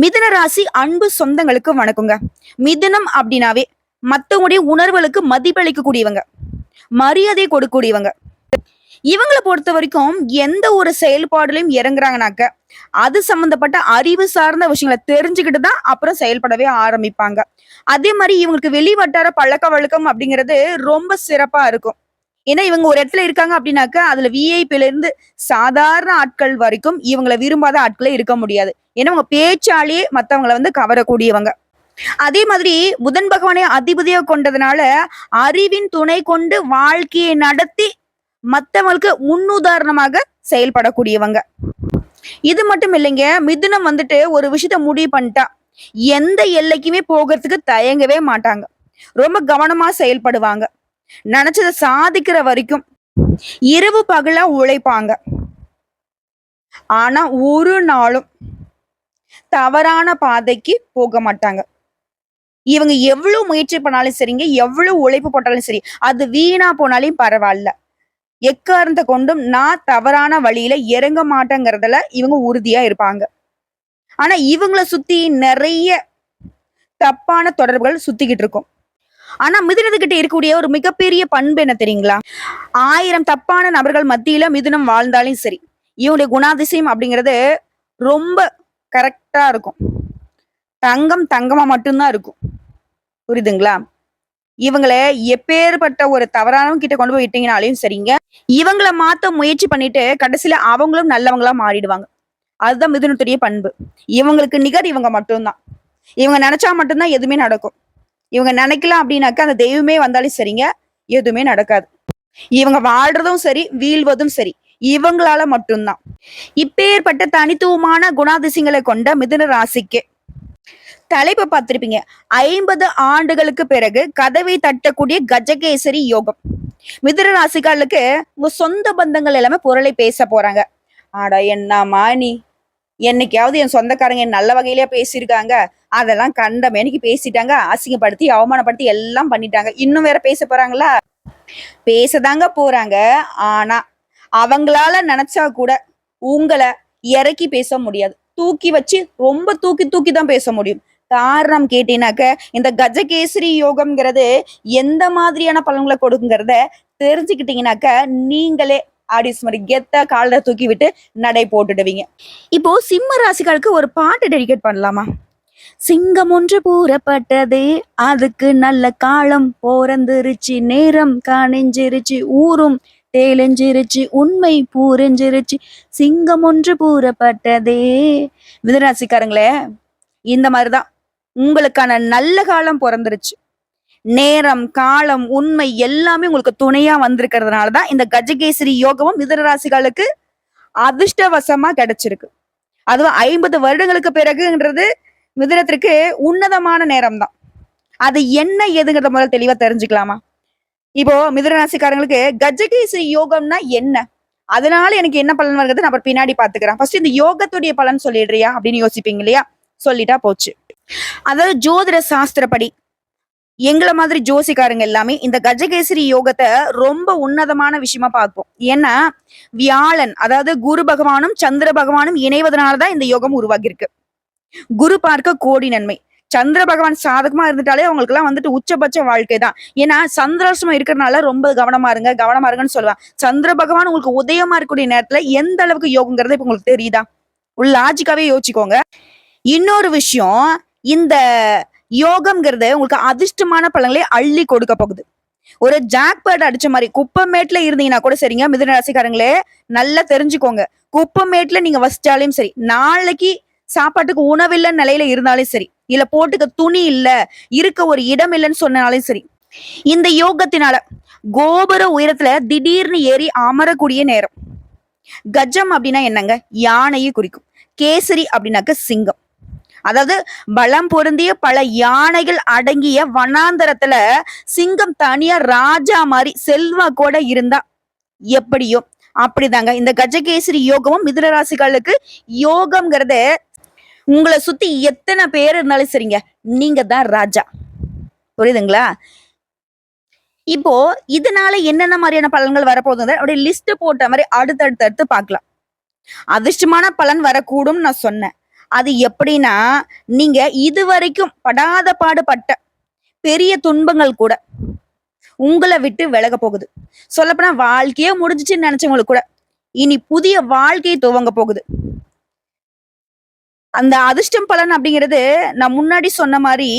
மிதுன ராசி அன்பு சொந்தங்களுக்கு வணக்கங்க. மிதுனம் அப்படின்னாவே மத்தவங்களுடைய உணர்வுகளுக்கு மதிப்பளிக்கக்கூடியவங்க, மரியாதை கொடுக்கக்கூடியவங்க. இவங்கள பொறுத்த வரைக்கும் எந்த ஒரு செயல்பாடுலயும் இறங்குறாங்கனாக்க, அது சம்பந்தப்பட்ட அறிவு சார்ந்த விஷயங்கள தெரிஞ்சுக்கிட்டு தான் அப்புறம் செயல்படவே ஆரம்பிப்பாங்க. அதே மாரி இவங்களுக்கு வெளி வட்டார பழக்கவழக்கம் அப்படிங்கிறது ரொம்ப சிறப்பா இருக்கும். ஏன்னா இவங்க ஒரு இடத்துல இருக்காங்க அப்படின்னாக்க, அதுல விஐபில இருந்து சாதாரண ஆட்கள் வரைக்கும் இவங்கள விரும்பாத ஆட்களே இருக்க முடியாது. ஏன்னா அவங்க பேச்சாலேயே மத்தவங்கள கவரக்கூடியவங்க. அதே மாதிரி புதன் பகவானை அதிபதியா கொண்டதுனால, அறிவின் துணை கொண்டு வாழ்க்கையை நடத்தி மத்தவங்களுக்கு முன்னுதாரணமாக செயல்படக்கூடியவங்க. இது மட்டும் இல்லைங்க, மிதுனம் ஒரு விஷயத்த முடிவு பண்ணிட்டா, எந்த எல்லைக்குமே போகறதுக்கு தயங்கவே மாட்டாங்க. ரொம்ப கவனமா செயல்படுவாங்க. நினைச்சத சாதிக்கிற வரைக்கும் இரவு பகலா உழைப்பாங்க. ஆனா ஒரு நாளும் தவறான பாதைக்கு போக மாட்டாங்க. இவங்க எவ்வளவு முயற்சி பண்ணாலும் சரிங்க, எவ்வளவு உழைப்பு போட்டாலும் சரி, அது வீணா போனாலும் பரவாயில்ல. எக்காரணத்தை கொண்டும் நான் தவறான வழியில இறங்க மாட்டேங்கிறதுல இவங்க உறுதியா இருப்பாங்க. ஆனா இவங்கள சுத்தி நிறைய தப்பான தொடர்புகள் சுத்திக்கிட்டு இருக்கும். ஆனா மிதுனத்துக்கிட்ட இருக்கக்கூடிய ஒரு மிகப்பெரிய பண்பு என்ன தெரியுங்களா? 1000 தப்பான நபர்கள் மத்தியில மிதுனம் வாழ்ந்தாலும் சரி, இவங்களுடைய குணாதிசயம் அப்படிங்கிறது ரொம்ப கரெக்டா இருக்கும். தங்கம் தங்கமா மட்டும்தான் இருக்கும். புரியுதுங்களா? இவங்கள எப்பேற்பட்ட ஒரு தவறானவங்க கிட்ட கொண்டு போய் விட்டீங்கனாலையும் சரிங்க, இவங்கள மாத்த முயற்சி பண்ணிட்டு கடைசியில அவங்களும் நல்லவங்களா மாறிடுவாங்க. அதுதான் மிதுனத்துடைய பண்பு. இவங்களுக்கு நிகர் இவங்க மட்டும்தான். இவங்க நினைச்சா மட்டும்தான் எதுவுமே நடக்கும். இவங்க நினைக்கலாம் அப்படின்னாக்க அந்த தெய்வமே வந்தாலும் சரிங்க, எதுவுமே நடக்காது. இவங்க வாழ்றதும் சரி, வீழ்வதும் சரி, இவங்களால மட்டும்தான். இப்பேற்பட்ட தனித்துவமான குணாதிசயங்களை கொண்ட மிதுன ராசிக்கு தலைப்பை பார்த்திருப்பீங்க. 50 ஆண்டுகளுக்கு பிறகு கதவை தட்டக்கூடிய கஜகேசரி யோகம். மிதுன ராசிக்காரர்களுக்கு உங்க சொந்த பந்தங்கள் எல்லாமே பொருளை பேச போறாங்க. ஆடா என்னம்மா நீ, என்னைக்காவது என் சொந்தக்காரங்க நல்ல வகையிலேயே பேசியிருக்காங்க, அதெல்லாம் கண்டமேனிக்கு பேசிட்டாங்க, அசிங்கப்படுத்தி அவமானப்படுத்தி எல்லாம் பண்ணிட்டாங்க, இன்னும் வேற பேச போறாங்களா? பேசதாங்க போறாங்க. ஆனா அவங்களால நினைச்சா கூட உங்களை இறக்கி பேச முடியாது. தூக்கி வச்சு ரொம்ப தூக்கி தூக்கி தான் பேச முடியும். காரணம் கேட்டீங்கன்னாக்க, இந்த கஜகேசரி யோகம்ங்கிறது எந்த மாதிரியான பலன்களை கொடுக்குங்கிறத தெரிஞ்சுக்கிட்டீங்கன்னாக்க, நீங்களே ஆடிஸ் மாதிரி கெத்த கால தூக்கி விட்டு நடை போட்டுடுவீங்க. இப்போ சிம்ம ராசிகளுக்கு ஒரு பாட்டு டெடிகேட் பண்ணலாமா? சிங்கம் ஒன்று பூரப்பட்டது, அதுக்கு நல்ல காலம் போறந்துருச்சு, நேரம் காணிஞ்சிருச்சு, ஊரும் தேலஞ்சிருச்சு, உண்மை பூரெஞ்சிருச்சு, சிங்கம் ஒன்று பூரப்பட்டதே. மிதுனராசிக்காரங்களே, இந்த மாதிரிதான் உங்களுக்கான நல்ல காலம் பிறந்துருச்சு. நேரம் காலம் உண்மை எல்லாமே உங்களுக்கு துணையா வந்திருக்கிறதுனாலதான் இந்த கஜகேசரி யோகமும் மிதுனராசிகளுக்கு அதிர்ஷ்டவசமா கிடைச்சிருக்கு. அதுவும் 50 வருடங்களுக்கு பிறகுன்றது மிதுனத்திற்கு உன்னதமான நேரம் தான். அது என்ன ஏதுங்கிறத முதல்ல தெளிவா தெரிஞ்சுக்கலாமா? இப்போ மிதுனராசிக்காரங்களுக்கு கஜகேசரி யோகம்னா என்ன, அதனால எனக்கு என்ன பலன் வருகிறது நான் பின்னாடி பாத்துக்கிறேன். ஃபர்ஸ்ட் இந்த யோகத்துடைய பலன் சொல்லிடுறியா அப்படின்னு யோசிப்பீங்க இல்லையா? சொல்லிட்டா போச்சு. அதாவது ஜோதிட சாஸ்திரப்படி எங்களை மாதிரி ஜோசிக்காரங்க எல்லாமே இந்த கஜகேசரி யோகத்தை ரொம்ப உன்னதமான விஷயமா பார்ப்போம். ஏன்னா வியாழன், அதாவது குரு பகவானும் சந்திர பகவானும் இணைவதனாலதான் இந்த யோகம் உருவாகி இருக்கு. குரு பார்க்க கோடி நன்மை. சந்திர பகவான் சாதகமா இருந்துட்டாலே அவங்களுக்கு எல்லாம் உச்சபட்ச வாழ்க்கை தான். ஏன்னா சந்திராசிரமம் இருக்கிறதுனால ரொம்ப கவனமா இருங்கன்னு சொல்லுவேன். சந்திர பகவான் உங்களுக்கு உதயமா இருக்கக்கூடிய நேரத்துல எந்த அளவுக்கு யோகங்கிறது இப்ப உங்களுக்கு தெரியுதா? உள்ள லாஜிக்காவே யோசிச்சுக்கோங்க. இன்னொரு விஷயம், இந்த யோகம்ங்கிறது உங்களுக்கு அதிர்ஷ்டமான பலன்களை அள்ளி கொடுக்க போகுது. ஒரு ஜாக்பேட் அடிச்ச மாதிரி குப்பமேட்ல இருந்தீங்கன்னா கூட சரிங்க, மிதுன ராசிக்காரங்களே நல்லா தெரிஞ்சுக்கோங்க. குப்பமேட்ல நீங்க வசிச்சாலும் சரி, நாளைக்கு சாப்பாட்டுக்கு உணவில்லைன்னு நிலையில இருந்தாலும் சரி, இல்ல போட்டுக்க துணி இல்ல, இருக்க ஒரு இடம் இல்லைன்னு சொன்னாலும் சரி, இந்த யோகத்தினால கோபுர உயரத்துல திடீர்னு ஏறி அமரக்கூடிய நேரம். கஜம் அப்படின்னா என்னங்க? யானையை குறிக்கும். கேசரி அப்படின்னாக்க சிங்கம். அதாவது பலம் பொருந்திய பல யானைகள் அடங்கிய வனாந்தரத்துல சிங்கம் தனியா ராஜா மாதிரி செல்வா கூட இருந்தா எப்படியோ அப்படிதாங்க இந்த கஜகேசரி யோகமும் மிதுன ராசிகளுக்கு யோகம்ங்கிறத உங்களை சுத்தி எத்தனை பேர் இருந்தாலும் சரிங்க, நீங்க தான் ராஜா. புரியுதுங்களா? இப்போ இதனால என்னென்ன மாதிரியான பலன்கள் வரப்போகுது அப்படியே லிஸ்ட் போட்ட மாதிரி அடுத்தடுத்து பார்க்கலாம். அதிர்ஷ்டமான பலன் வரக்கூடும் நான் சொன்னேன். அது எப்படின்னா, நீங்க இதுவரைக்கும் படாத பாடுபட்ட பெரிய துன்பங்கள் கூட உங்கள விட்டு விலக போகுது. சொல்லப்போனா வாழ்க்கையே முடிஞ்சுச்சுன்னு நெனச்சவங்களுக்கு கூட, இனி புதிய வாழ்க்கை துவங்க போகுது. அந்த அதிர்ஷ்டம் பலன் அப்படிங்கிறது, நான் முன்னாடி சொன்ன மாரி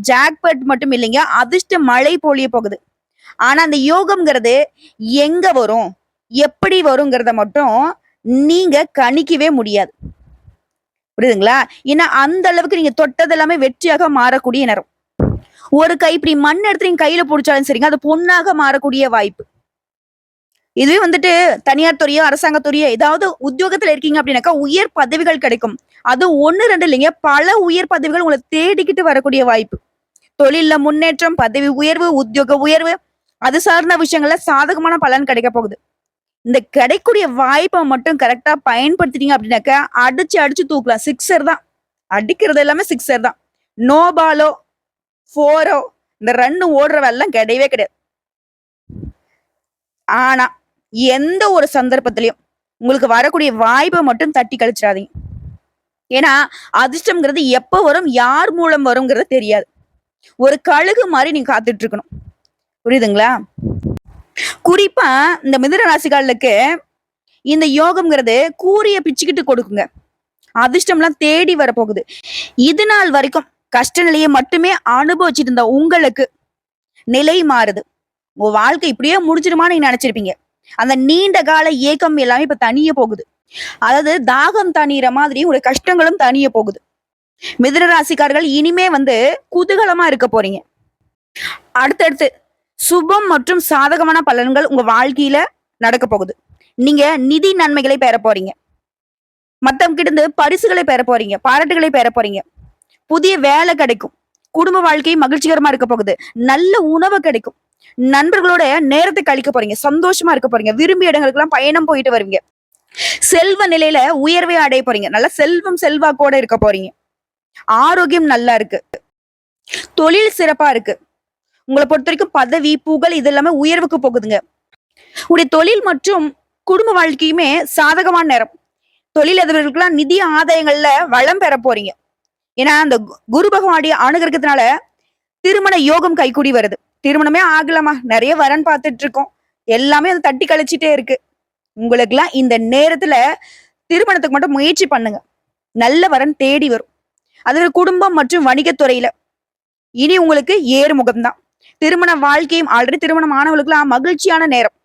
ஜாக்பாட் மட்டும் இல்லைங்க. அதிர்ஷ்ட மழை பொழிய போகுது. ஆனா, அந்த யோகம்ங்கிறது எங்க வரும்? எப்படி வருங்கிறத மட்டும் நீங்க கணிக்கவே முடியாது. புரியுதுங்களா? ஏன்னா, அந்த அளவுக்கு நீங்க தொட்டது எல்லாமே வெற்றியாக மாறக்கூடிய நேரம். ஒரு கைப்பிடி மண் எடுத்து நீங்க கையில புடிச்சாலும் சரிங்க, அது பொன்னாக மாறக்கூடிய வாய்ப்பு. இதுவே வந்துட்டு தனியார் துறையோ, அரசாங்க துறையோ ஏதாவது உத்தியோகத்துல இருக்கீங்க அப்படின்னாக்கா, உயர் பதவிகள் கிடைக்கும். அது 1, 2 இல்லைங்க. பல உயர் பதவிகள் உங்கள தேடிக்கிட்டு வரக்கூடிய வாய்ப்பு. தொழில்ல முன்னேற்றம், பதவி உயர்வு, உத்தியோக உயர்வு, அது சார்ந்த விஷயங்கள்ல சாதகமான பலன் கிடைக்க போகுது. இந்த கிடைக்கக்கூடிய வாய்ப்ப மட்டும் கரெக்ட்டா பயன்படுத்திட்டீங்க அப்படின்னாக்கா, அடிச்சு அடிச்சு தூக்கலாம். சிக்ஸர் தான். அடிக்கிறது எல்லாமே சிக்ஸர் தான். நோ பாலோ, 4ஓ இந்த ரன் ஓடுற வேலைலாம் கிடையவே கிடையாது. ஆனா, எந்த ஒரு சந்தர்ப்பத்திலயும் உங்களுக்கு வரக்கூடிய வாய்ப்ப மட்டும் தட்டி கழிச்சிடாதீங்க. ஏன்னா, அதிர்ஷ்டம்ங்கிறது எப்ப வரும், யார் மூலம் வரும்ங்கிறது தெரியாது. ஒரு கழுகு மாரி நீங்க காத்துட்டு இருக்கணும். புரியுதுங்களா? குறிப்பா இந்த மிதுன ராசிக்காரர்களுக்கு இந்த யோகம்ங்கிறது கூரிய பிச்சுக்கிட்டு கொடுக்குங்க. அதிர்ஷ்டம்லாம் தேடி வரப்போகுது. இது நாள் வரைக்கும் கஷ்ட நிலையை மட்டுமே அனுபவிச்சுட்டு இருந்த உங்களுக்கு நிலை மாறுது. உங்க வாழ்க்கை இப்படியே முடிஞ்சிருமான்னு நீங்க நினைச்சிருப்பீங்க. அந்த நீண்ட கால ஏக்கம் எல்லாமே இப்ப தனிய போகுது. அதாவது தாகம் தணியிற மாதிரி உங்களுடைய கஷ்டங்களும் தனிய போகுது. மிதுன ராசிக்காரர்கள் இனிமே வந்து குதூகலமா இருக்க போறீங்க. அடுத்தடுத்து சுபம் மற்றும் சாதகமான பலன்கள் உங்க வாழ்க்கையில நடக்க போகுது. நீங்க நிதி நன்மைகளை பெற போறீங்க. மத்தவங்க கிட்ட இருந்து பரிசுகளை பெற போறீங்க. பாராட்டுகளை பெற போறீங்க. புதிய வேலை கிடைக்கும். குடும்ப வாழ்க்கை மகிழ்ச்சிகரமா இருக்க போகுது. நல்ல உணவு கிடைக்கும். நண்பர்களோட நேரத்தை கழிக்க போறீங்க. சந்தோஷமா இருக்க போறீங்க. விரும்பிய இடங்களுக்கு எல்லாம் பயணம் போயிட்டு வருவீங்க. செல்வ நிலையில உயர்வை அடைய போறீங்க. நல்ல செல்வம் செல்வாக்கோட இருக்க போறீங்க. ஆரோக்கியம் நல்லா இருக்கு. தொழில் சிறப்பா இருக்கு. உங்களை பொறுத்த வரைக்கும் பதவி, புகழ் இது எல்லாமே உயர்வுக்கு போகுதுங்க. உங்களுடைய தொழில் மற்றும் குடும்ப வாழ்க்கையுமே சாதகமான நேரம். தொழில் அதிபர்களுக்கெல்லாம் நிதி ஆதாயங்கள்ல வளம் பெற போறீங்க. ஏன்னா அந்த குரு பகவானுடைய அனுகிரகத்தினால திருமண யோகம் கைகூடி வருது. திருமணமே ஆகலாமா, நிறைய வரன் பார்த்துட்டு இருக்கோம். எல்லாமே அது தட்டி கழிச்சிட்டே இருக்கு. உங்களுக்கு எல்லாம் இந்த நேரத்துல திருமணத்துக்கு மட்டும் முயற்சி பண்ணுங்க. நல்ல வரன் தேடி வரும். அதுல குடும்பம் மற்றும் வணிகத்துறையில இனி உங்களுக்கு ஏறுமுகம் தான். திருமண வாழ்க்கையும் ஆல்ரெடி திருமணம் ஆனவங்களுக்குலாம் மகிழ்ச்சியான நேரம்.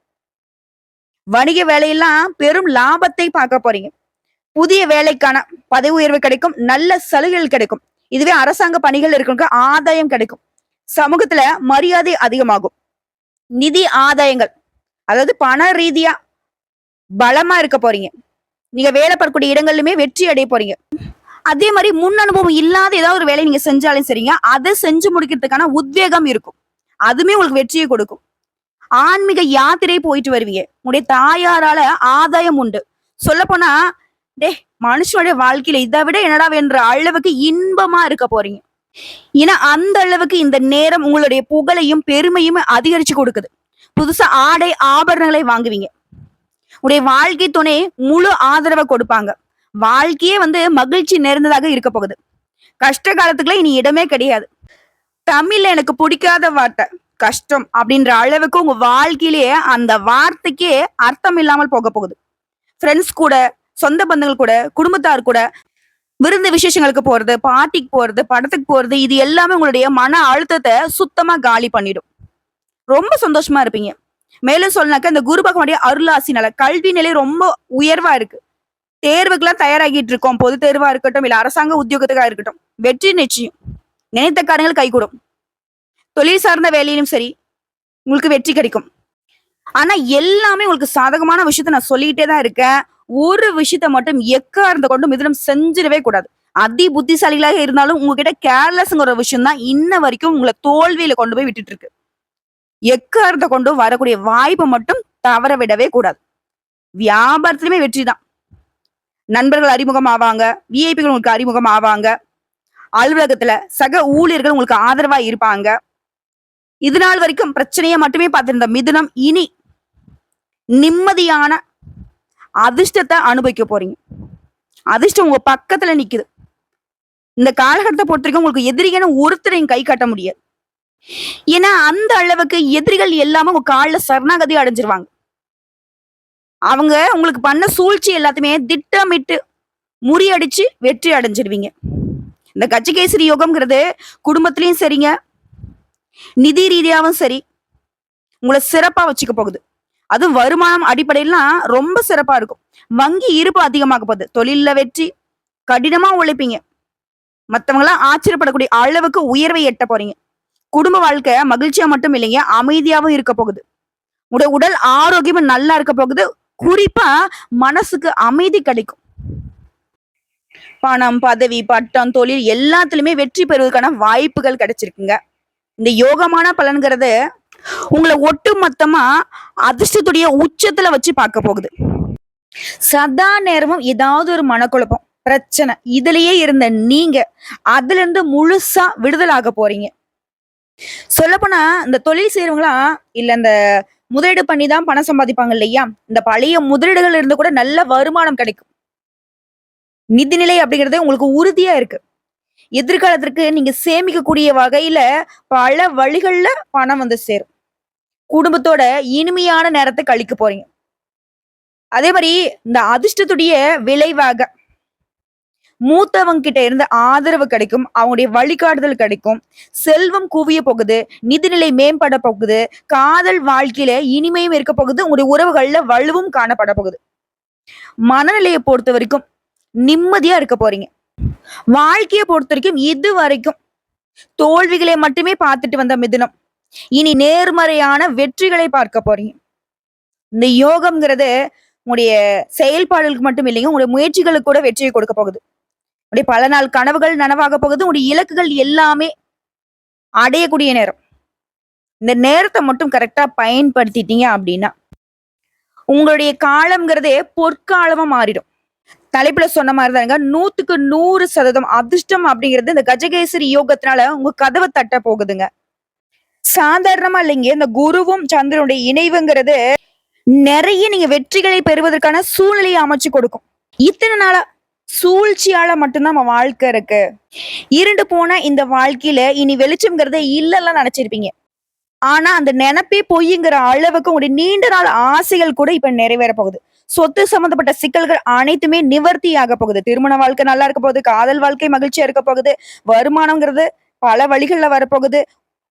வணிக வேலையெல்லாம் பெரும் லாபத்தை பார்க்க போறீங்க. புதிய வேலைக்கான பதவி உயர்வு கிடைக்கும். நல்ல சலுகைகள் கிடைக்கும். இதுவே அரசாங்க பணிகள் இருக்கிறவங்க ஆதாயம் கிடைக்கும். சமூகத்துல மரியாதை அதிகமாகும். நிதி ஆதாயங்கள், அதாவது பண ரீதியா பலமா இருக்க போறீங்க. நீங்க வேலை பார்க்கக்கூடிய இடங்கள்லுமே வெற்றி அடைய போறீங்க. அதே மாதிரி முன் அனுபவம் இல்லாத ஏதாவது ஒரு வேலை நீங்க செஞ்சாலும் சரிங்க, அதை செஞ்சு முடிக்கிறதுக்கான உத்வேகம் இருக்கும். அதுமே உங்களுக்கு வெற்றியை கொடுக்கும். ஆன்மீக யாத்திரை போயிட்டு வருவீங்க. உங்களுடைய தாயாரால ஆதாயம் உண்டு. சொல்ல போனா மனுஷனுடைய வாழ்க்கையில இதை விட என்னடா என்ற அளவுக்கு இன்பமா இருக்க போறீங்க. ஏன்னா அந்த அளவுக்கு இந்த நேரம் உங்களுடைய புகழையும் பெருமையும் அதிகரிச்சு கொடுக்குது. புதுசா ஆடை ஆபரணங்களை வாங்குவீங்க. உடைய வாழ்க்கை துணை முழு ஆதரவை கொடுப்பாங்க. வாழ்க்கையே வந்து மகிழ்ச்சி நிறைந்ததாக இருக்க போகுது. கஷ்ட காலத்துக்குள்ள இனி இடமே கிடையாது. தமிழ்ல எனக்கு பிடிக்காத வார்த்தை கஷ்டம் அப்படின்ற அளவுக்கு உங்க வாழ்க்கையிலேயே அந்த வார்த்தைக்கே அர்த்தம் இல்லாமல் போக போகுது. ஃப்ரெண்ட்ஸ் கூட, சொந்த பந்தங்கள் கூட, குடும்பத்தார் கூட விருந்து விசேஷங்களுக்கு போறது, பார்ட்டிக்கு போறது, படத்துக்கு போறது, இது எல்லாமே உங்களுடைய மன அழுத்தத்தை சுத்தமா காலி பண்ணிடும். ரொம்ப சந்தோஷமா இருப்பீங்க. மேலும் சொல்லனாக்க இந்த குரு பகவானுடைய அருளாசினால கல்வி நிலை ரொம்ப உயர்வா இருக்கு. தேர்வுக்கெல்லாம் தயாராகிட்டு இருக்கோம். பொது தேர்வா இருக்கட்டும், இல்ல அரசாங்க உத்தியோகத்துக்காக இருக்கட்டும், வெற்றி நிச்சயம். நினைத்த காரியங்கள் கைகூடும். தொழில் சார்ந்த வேலையிலும் சரி உங்களுக்கு வெற்றி கிடைக்கும். ஆனா எல்லாமே உங்களுக்கு சாதகமான விஷயத்த நான் சொல்லிட்டே தான் இருக்கேன். ஒரு விஷயத்த மட்டும் எக்காரணத்தை கொண்டு மிதுனம் செஞ்சிடவே கூடாது. அதி புத்திசாலிகளாக இருந்தாலும் உங்ககிட்ட கேர்லெஸ்ங்கிற விஷயம் தான் இன்ன வரைக்கும் உங்களை தோல்வியில கொண்டு போய் விட்டுட்டு இருக்கு. எக்காரணத்தை கொண்டு வரக்கூடிய வாய்ப்பை மட்டும் தவற விடவே கூடாது. வியாபாரத்திலுமே வெற்றி தான். நண்பர்கள் அறிமுகம் ஆவாங்க. விஐபிகள் உங்களுக்கு அறிமுகம் ஆவாங்க. அலுவலகத்துல சக ஊழியர்கள் உங்களுக்கு ஆதரவா இருப்பாங்க. இது நாள் வரைக்கும் பிரச்சனையை மட்டுமே பார்த்திருந்த மிதுனம் இனி நிம்மதியான அதிர்ஷ்டத்தை அனுபவிக்க போறீங்க. அதிர்ஷ்டம் உங்க பக்கத்துல நிக்குது. இந்த காலகட்டத்தை பொறுத்தவரைக்கும் உங்களுக்கு எதிரியான ஒருத்தரை நீங்க கை காட்ட முடியாது. ஏன்னா, அந்த அளவுக்கு எதிரிகள் எல்லாமே உங்க கால்ல சரணாகதி அடைஞ்சிருவாங்க. அவங்க உங்களுக்கு பண்ண சூழ்ச்சி எல்லாத்தையுமே திட்டமிட்டு முறியடிச்சு வெற்றி அடைஞ்சிருவீங்க. இந்த கஜகேசரி யோகம்ங்கிறது குடும்பத்திலயும் சரிங்க, நிதி ரீதியாவும் சரி, உங்கள சிறப்பா வச்சுக்க போகுது. அதுவும் வருமானம் அடிப்படையிலாம் ரொம்ப சிறப்பா இருக்கும். வங்கி இருப்பு அதிகமாக போகுது. தொழில்ல வெற்றி, கடினமா உழைப்பீங்க. மத்தவங்கலாம் ஆச்சரியப்படக்கூடிய அளவுக்கு உயர்வை எட்ட போறீங்க. குடும்ப வாழ்க்கை மகிழ்ச்சியா மட்டும் இல்லைங்க, அமைதியாவும் இருக்க போகுது. உங்களுடைய உடல் ஆரோக்கியமும் நல்லா இருக்க போகுது. குறிப்பா மனசுக்கு அமைதி கிடைக்கும். பணம், பதவி, பட்டம், தொழில் எல்லாத்துலயுமே வெற்றி பெறுவதற்கான வாய்ப்புகள் கிடைச்சிருக்குங்க. இந்த யோகமான பலன்கிறது உங்கள ஒட்டுமொத்தமா அதிர்ஷ்டத்துடைய உச்சத்துல வச்சு பார்க்க போகுது. சதா நேரமும் ஏதாவது ஒரு மனக்குழப்பம், பிரச்சனை இதுலயே இருந்த நீங்க அதுல இருந்து முழுசா விடுதலாக போறீங்க. சொல்லப்போனா இந்த தொழில் செய்யறவங்களாம் இல்ல இந்த முதலீடு பண்ணி தான் பணம் சம்பாதிப்பாங்க இல்லையா? இந்த பழைய முதலீடுகள் இருந்து கூட நல்ல வருமானம் கிடைக்கும். நிதிநிலை அப்படிங்கிறது உங்களுக்கு உறுதியா இருக்கு. எதிர்காலத்திற்கு நீங்க சேமிக்கக்கூடிய வகையில பல வழிகள்ல பணம் வந்து சேரும். குடும்பத்தோட இனிமையான நேரத்தை கழிக்க போறீங்க. அதே மாதிரி இந்த அதிர்ஷ்டத்துடைய விளைவாக மூத்தவங்க கிட்ட இருந்து ஆதரவு கிடைக்கும். அவங்களுடைய வழிகாட்டுதல் கிடைக்கும். செல்வம் குவிய போகுது. நிதிநிலை மேம்பட போகுது. காதல் வாழ்க்கையில இனிமையும் இருக்க போகுது. உங்களுடைய உறவுகள்ல வலுவும் காணப்பட போகுது. மனநிலையை பொறுத்த வரைக்கும் நிம்மதியா இருக்க போறீங்க. வாழ்க்கையை பொறுத்த வரைக்கும் இது வரைக்கும் தோல்விகளை மட்டுமே பார்த்துட்டு வந்த மிதுனம் இனி நேர்மறையான வெற்றிகளை பார்க்க போறீங்க. இந்த யோகம்ங்கிறது உங்களுடைய செயல்பாடுகளுக்கு மட்டும் இல்லைங்க, உங்களுடைய முயற்சிகளுக்கு கூட வெற்றியை கொடுக்க போகுது. உங்களுடைய பல நாள் கனவுகள் நனவாக போகுது. உங்களுடைய இலக்குகள் எல்லாமே அடையக்கூடிய நேரம். இந்த நேரத்தை மட்டும் கரெக்டா பயன்படுத்திட்டீங்க அப்படின்னா உங்களுடைய காலம்ங்கிறதே பொற்காலமா மாறிடும். தலைப்புல சொன்ன மாதிரிதாங்க 100% அதிர்ஷ்டம் அப்படிங்கிறது இந்த கஜகேசரி யோகத்தினால உங்க கதவை தட்ட போகுதுங்க. சாதாரணமா இல்லைங்க, இந்த குருவும் சந்திரனுடைய இணைவுங்கிறது நிறைய நீங்க வெற்றிகளை பெறுவதற்கான சூழ்நிலையை அமைச்சு கொடுக்கும். இத்தனை நாளா சூழ்ச்சியால மட்டும்தான் நம்ம வாழ்க்கை இருக்கு, இருண்டு போன இந்த வாழ்க்கையில இனி வெளிச்சம்ங்கிறத இல்லெல்லாம் நினைச்சிருப்பீங்க. ஆனா அந்த நினைப்பே பொய்ங்கிற அளவுக்கு உங்களுடைய நீண்ட நாள் ஆசைகள் கூட இப்ப நிறைவேற போகுது. சொத்து சம்பந்தப்பட்ட சிக்கல்கள் அனைத்துமே நிவர்த்தி ஆக போகுது. திருமண வாழ்க்கை நல்லா இருக்க போகுது. காதல் வாழ்க்கை மகிழ்ச்சியா இருக்க போகுது. வருமானம்ங்கிறது பல வழிகள்ல வரப்போகுது.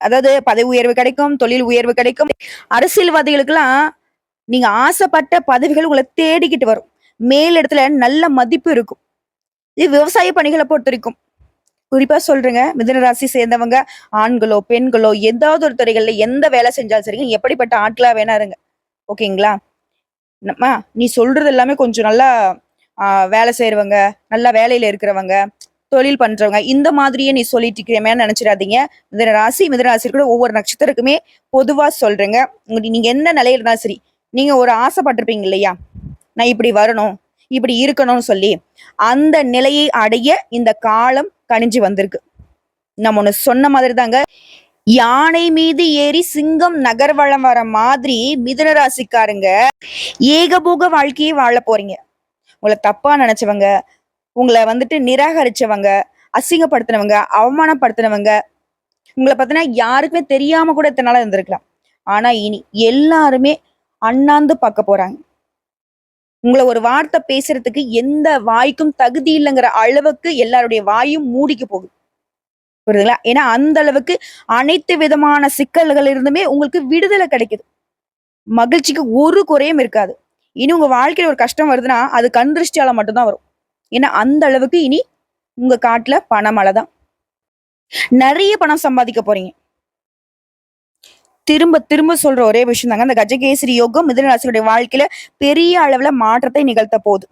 அதாவது பதவி உயர்வு கிடைக்கும், தொழில் உயர்வு கிடைக்கும். அரசியல்வாதிகளுக்கெல்லாம் நீங்க ஆசைப்பட்ட பதவிகள் உங்களை தேடிக்கிட்டு வரும். மேல் இடத்துல நல்ல மதிப்பு இருக்கும். இது விவசாய பணிகளை பொறுத்த வரைக்கும் குறிப்பா சொல்றேங்க, மிதுன ராசி சேர்ந்தவங்க ஆண்களோ பெண்களோ ஏதாவது ஒரு துறைகள்ல எந்த வேலை செஞ்சாலும் சரிங்க, எப்படிப்பட்ட ஆட்களா வேணா இருங்க, ஓகேங்களா? நீ சொல்றது எல்லாமே கொஞ்சம் நல்லா வேலை செய்யறவங்க, நல்லா வேலையில இருக்கிறவங்க, தொழில் பண்றவங்க இந்த மாதிரியே நீ சொல்லிட்டு இருக்கிறேன்னு நினைச்சிடாதீங்க. மிதுன ராசி கூட ஒவ்வொரு நட்சத்திரக்குமே பொதுவா சொல்றேங்க. நீங்க என்ன நிலையில இருந்தாலும் சரி, நீங்க ஒரு ஆசைப்பட்டிருப்பீங்க இல்லையா, நான் இப்படி வரணும் இப்படி இருக்கணும்னு சொல்லி, அந்த நிலையை அடைய இந்த காலம் கணிஞ்சு வந்திருக்கு. நம்ம ஒண்ணு சொன்ன மாதிரி தாங்க, யானை மீது ஏறி சிங்கம் நகர்வலம் வர மாதிரி மிதுன ராசிக்காரங்க ஏகபோக வாழ்க்கையை வாழ போறீங்க. உங்களை தப்பா நினைச்சவங்க, உங்களை வந்துட்டு நிராகரிச்சவங்க, அசிங்கப்படுத்தினவங்க, அவமானப்படுத்தினவங்க, உங்களை பார்த்தீங்கன்னா யாருக்குமே தெரியாம கூட இத்தனை நாளா இருந்திருக்கலாம். ஆனா இனி எல்லாருமே அண்ணாந்து பார்க்க போறாங்க. உங்களை ஒரு வார்த்தை பேசுறதுக்கு எந்த வாய்க்கும் தகுதி இல்லைங்கிற அளவுக்கு எல்லாருடைய வாயும் மூடிக்க போகுது. புரியுதுங்களா? ஏன்னா அந்த அளவுக்கு அனைத்து விதமான சிக்கல்கள் இருந்துமே உங்களுக்கு விடுதலை கிடைக்குது. மகிழ்ச்சிக்கு ஒரு குறையும் இருக்காது. இனி உங்க வாழ்க்கையில ஒரு கஷ்டம் வருதுன்னா அது கண் திருஷ்டியால மட்டும்தான் வரும். ஏன்னா அந்த அளவுக்கு இனி உங்க காட்டுல பணமழை தான். நிறைய பணம் சம்பாதிக்க போறீங்க. திரும்ப திரும்ப சொல்ற ஒரே விஷயம் தாங்க, இந்த கஜகேசரி யோகம் மிதுன ராசியுடைய வாழ்க்கையில பெரிய அளவுல மாற்றத்தை நிகழ்த்த போகுது.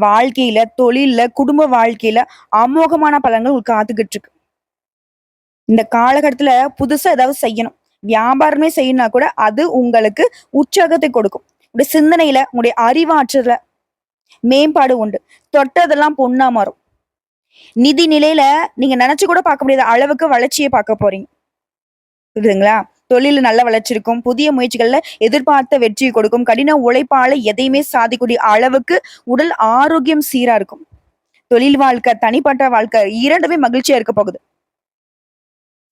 வாழ்க்கையில, தொழில்ல, குடும்ப வாழ்க்கையில அமோகமான பலன்கள் உங்களுக்கு காத்துக்கிட்டு இருக்கு. இந்த காலகட்டத்துல புதுசா ஏதாவது செய்யணும், வியாபாரமே செய்யணும்னா கூட அது உங்களுக்கு உற்சாகத்தை கொடுக்கும். உங்களுடைய சிந்தனையில, உங்களுடைய அறிவாற்றல மேம்பாடு உண்டு. தொட்டதெல்லாம் பொண்ணா மாறும். நிதி நிலையில நீங்க நினைச்சு கூட பார்க்க முடியாத அளவுக்கு வளர்ச்சியை பார்க்க போறீங்க. புரியுதுங்களா? தொழில நல்ல வளர்ச்சி இருக்கும். புதிய முயற்சிகள்ல எதிர்பார்த்த வெற்றியை கொடுக்கும். கடின உழைப்பால எதையுமே சாதிக்கூடிய அளவுக்கு உடல் ஆரோக்கியம் சீரா இருக்கும். தொழில் வாழ்க்கை, தனிப்பட்ட வாழ்க்கை 2மே மகிழ்ச்சியா இருக்க போகுது.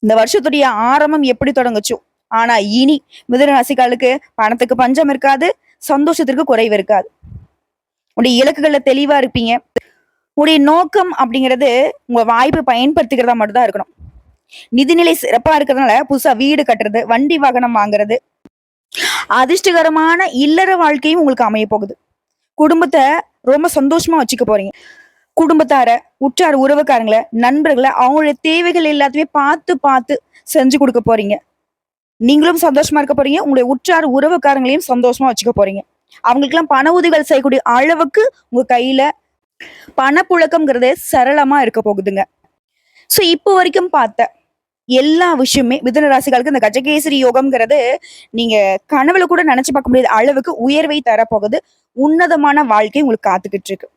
இந்த வருஷத்துடைய ஆரம்பம் எப்படி தொடங்குச்சோ, ஆனா இனி மிதுன ராசிக்காரர்களுக்கு பணத்துக்கு பஞ்சம் இருக்காது, சந்தோஷத்திற்கு குறைவு இருக்காது. உங்களுடைய இலக்குகள்ல தெளிவா இருப்பீங்க. உங்களுடைய நோக்கம் அப்படிங்கிறது உங்க வாய்ப்பை பயன்படுத்திக்கிறதா மட்டும் தான் இருக்கணும். நிதிநிலை சிறப்பா இருக்கிறதுனால புதுசா வீடு கட்டுறது, வண்டி வாகனம் வாங்குறது, அதிர்ஷ்டகரமான இல்லற வாழ்க்கையும் உங்களுக்கு அமைய போகுது. குடும்பத்தை ரொம்ப சந்தோஷமா வச்சுக்க போறீங்க. குடும்பத்தார, உற்றார் உறவுக்காரங்கள, நண்பர்கள அவங்களுடைய தேவைகள் எல்லாத்தையுமே பார்த்து பார்த்து செஞ்சு கொடுக்க போறீங்க. நீங்களும் சந்தோஷமா இருக்க போறீங்க. உங்களுடைய உற்றார் உறவுக்காரங்களையும் சந்தோஷமா வச்சுக்க போறீங்க. அவங்களுக்கெல்லாம் பண உதவிகள் செய்யக்கூடிய அளவுக்கு உங்க கையில பணப்புழக்கம்ங்கிறது சரளமா இருக்க போகுதுங்க. சோ இப்போ வரைக்கும் பார்த்த எல்லா விஷயமே மிதுன ராசிகளுக்கு இந்த கஜகேசரி யோகம்ங்கிறது நீங்க கனவுல கூட நினைச்சு பார்க்க முடியாத அளவுக்கு உயர்வை தரப்போகுது. உன்னதமான வாழ்க்கை உங்களுக்கு காத்துக்கிட்டு இருக்கு.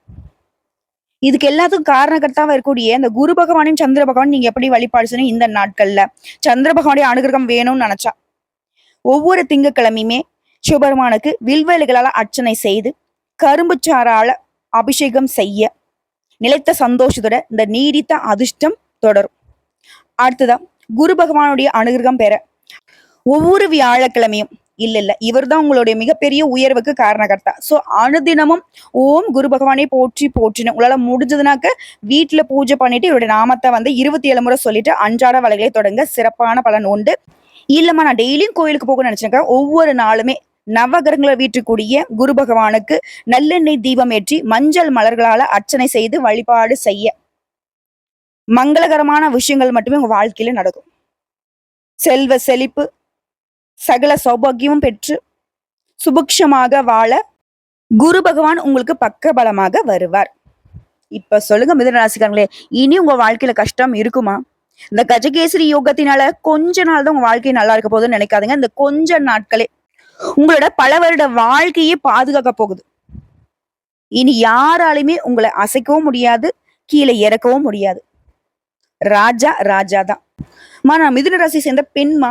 இதுக்கு எல்லாத்துக்கும் காரணகர்த்தாவா இருக்கக்கூடிய இந்த குரு பகவானையும் சந்திர பகவான் நீங்க எப்படி வழிபாடு செய்யணும் இந்த நாட்கள்ல சந்திர பகவானுடைய அனுகிரகம் வேணும்னு நினைச்சா ஒவ்வொரு திங்கட்கிழமையுமே சிவபெருமானுக்கு வில்வெளிகளால அர்ச்சனை செய்து கரும்பு சாறால அபிஷேகம் செய்ய நிலைத்த சந்தோஷத்தோட இந்த நீடித்த அதிர்ஷ்டம் தொடரும். அடுத்ததா குரு பகவானுடைய அனுகிரகம் பெற ஒவ்வொரு வியாழக்கிழமையும் இல்ல இவர்தான் உங்களுடைய மிகப்பெரிய உயர்வுக்கு காரணகர்த்தா. சோ அனுதினமும் ஓம் குரு பகவானை போற்றி போற்றின உங்களால முடிஞ்சதுனாக்க வீட்டுல பூஜை பண்ணிட்டு இவருடைய நாமத்தை 27 முறை சொல்லிட்டு அன்றாட வலைகளை தொடங்க சிறப்பான பலன் உண்டு. இல்லம்மா நான் டெய்லியும் கோயிலுக்கு போக நினைச்சேன். ஒவ்வொரு நாளுமே நவகிரகங்களை வீட்டுக்கூடிய குரு பகவானுக்கு நல்லெண்ணெய் தீபம் ஏற்றி மஞ்சள் மலர்களால அர்ச்சனை செய்து வழிபாடு செய்ய மங்களகரமான விஷயங்கள் மட்டுமே உங்க வாழ்க்கையில நடக்கும். செல்வ செழிப்பு சகல சௌபாகியமும் பெற்று சுபிக்ஷமாக வாழ குரு பகவான் உங்களுக்கு பக்க பலமாக வருவார். இப்ப சொல்லுங்க மிதுன ராசிக்காரங்களே, இனி உங்க வாழ்க்கையில கஷ்டம் இருக்குமா? இந்த கஜகேசரி யோகத்தினால கொஞ்ச நாள் தான் உங்க வாழ்க்கை நல்லா இருக்க போகுதுன்னு நினைக்காதீங்க. இந்த கொஞ்ச நாட்களே உங்களோட பல வருட வாழ்க்கையே பாதுகாக்க போகுது. இனி யாராலுமே உங்களை அசைக்கவும் முடியாது, கீழே இறக்கவும் முடியாது. ராஜா ராஜா தான். நான் மிதுன ராசி சேர்ந்த பெண்மா,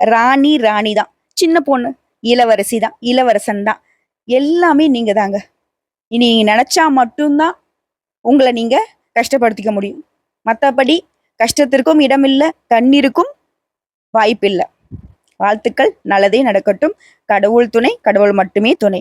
ராணி ராணி தான். சின்ன பொண்ணு இளவரசி தான், இளவரசன் தான். எல்லாமே நீங்க தாங்க. இனி நீங்க நினைச்சா மட்டும்தான் உங்களை நீங்க கஷ்டப்படுத்திக்க முடியும். மற்றபடி கஷ்டத்திற்கும் இடமில்லை, கண்ணீருக்கும் வாய்ப்பில்லை. வாழ்த்துக்கள், நல்லதே நடக்கட்டும். கடவுள் துணை, கடவுள் மட்டுமே துணை.